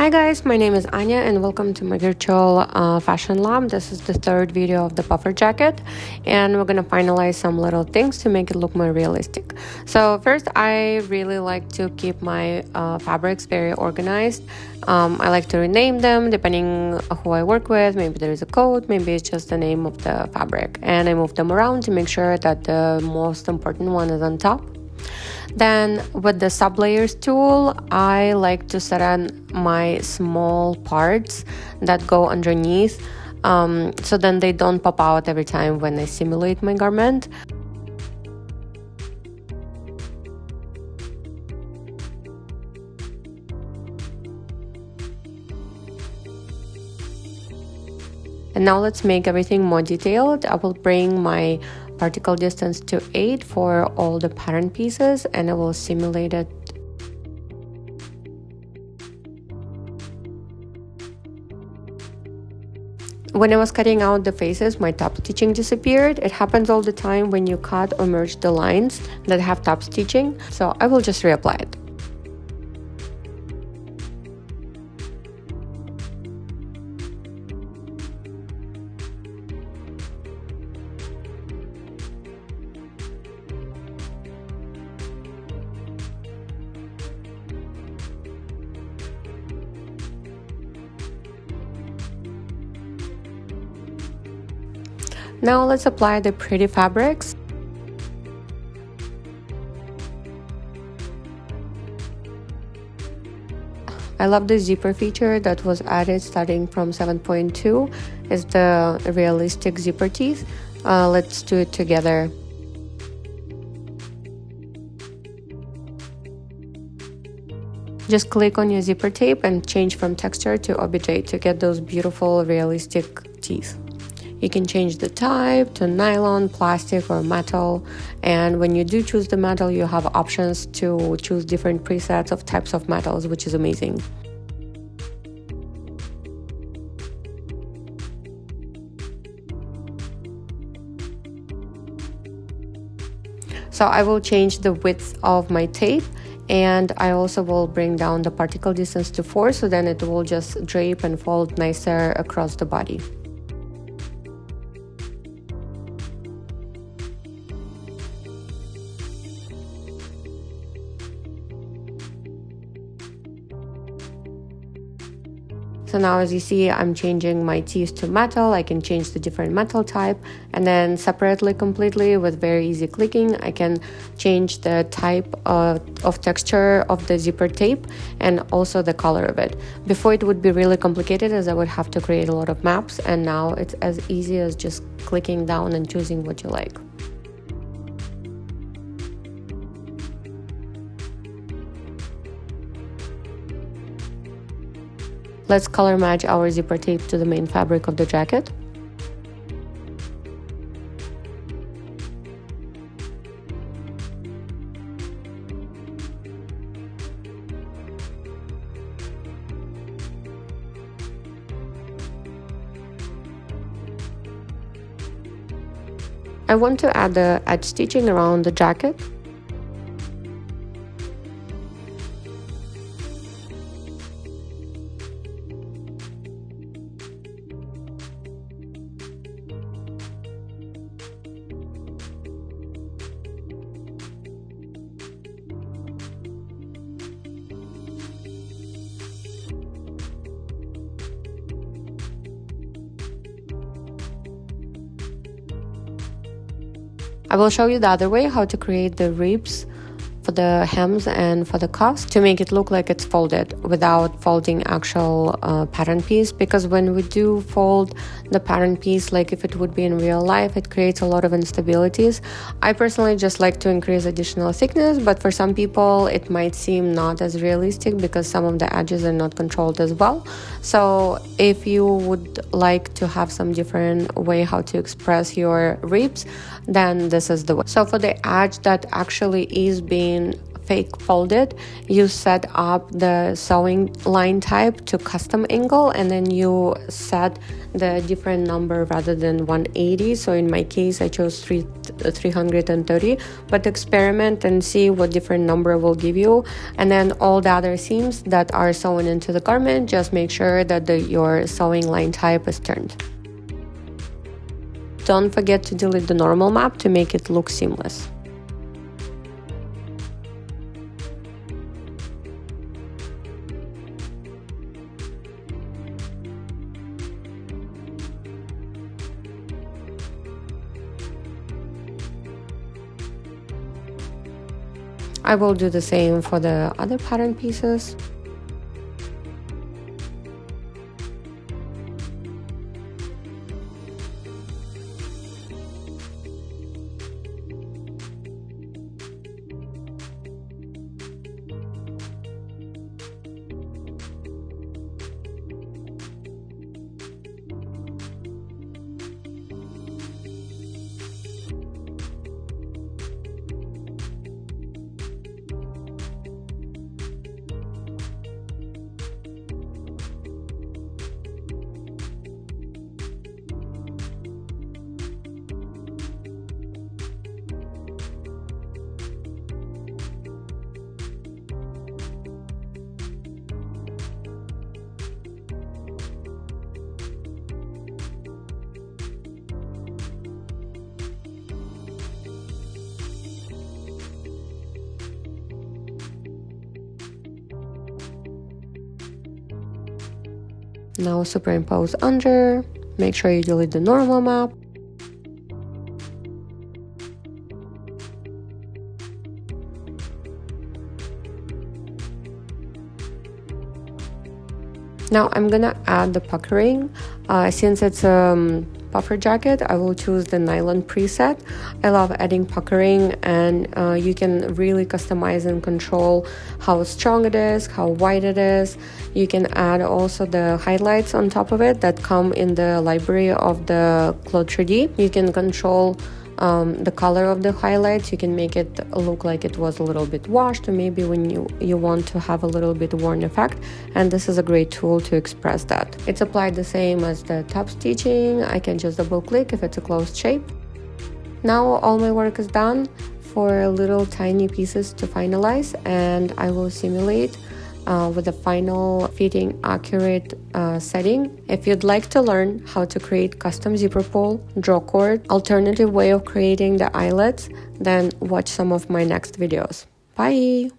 Hi guys, my name is Anya and welcome to my virtual fashion lab. This is the third video of the puffer jacket and we're gonna finalize some little things to make it look more realistic. So first, I really like to keep my fabrics very organized. I like to rename them depending who I work with. Maybe there is a code, maybe it's just the name of the fabric, and I move them around to make sure that the most important one is on top. Then with the sublayers tool, I like to set on my small parts that go underneath, so then they don't pop out every time when I simulate my garment. And now let's make everything more detailed. I will bring my particle distance to 8 for all the pattern pieces and I will simulate it. When I was cutting out the faces, my top stitching disappeared. It happens all the time when you cut or merge the lines that have top stitching, so I will just reapply it. Now let's apply the pretty fabrics. I love the zipper feature that was added starting from 7.2. It's the realistic zipper teeth. Let's do it together. Just click on your zipper tape and change from texture to OBJ to get those beautiful realistic teeth. You can change the type to nylon, plastic, or metal. And when you do choose the metal, you have options to choose different presets of types of metals, which is amazing. So I will change the width of my tape, and I also will bring down the particle distance to 4, so then it will just drape and fold nicer across the body. So now as you see, I'm changing my teeth to metal. I can change the different metal type, and then separately completely with very easy clicking, I can change the type of texture of the zipper tape and also the color of it. Before it would be really complicated as I would have to create a lot of maps, and now it's as easy as just clicking down and choosing what you like. Let's color match our zipper tape to the main fabric of the jacket. I want to add the edge stitching around the jacket. I will show you the other way, how to create the ribs for the hems and for the cuffs to make it look like it's folded without folding actual pattern piece, because when we do fold the pattern piece, like if it would be in real life, it creates a lot of instabilities. I personally just like to increase additional thickness, but for some people it might seem not as realistic because some of the edges are not controlled as well. So if you would like to have some different way how to express your ribs, then this is the way. So for the edge that actually is being fake folded, you set up the sewing line type to custom angle, and then you set the different number rather than 180. So in my case I chose 330, but experiment and see what different number will give you. And then all the other seams that are sewn into the garment, just make sure that your sewing line type is turned. Don't forget to delete the normal map to make it look seamless. I will do the same for the other pattern pieces. Now superimpose under, make sure you delete the normal map. Now I'm gonna add the puckering. Since it's a puffer jacket, I will choose the nylon preset. I love adding puckering, and you can really customize and control how strong it is, how wide it is. You can add also the highlights on top of it that come in the library of the CLO3D. You can control the color of the highlights. You can make it look like it was a little bit washed, or maybe when you want to have a little bit worn effect, and this is a great tool to express that. It's applied the same as the top stitching. I can just double click if it's a closed shape. Now all my work is done for little tiny pieces to finalize, and I will simulate with the final fitting accurate setting. If you'd like to learn how to create custom zipper pull, draw cord, alternative way of creating the eyelets, then watch some of my next videos. Bye!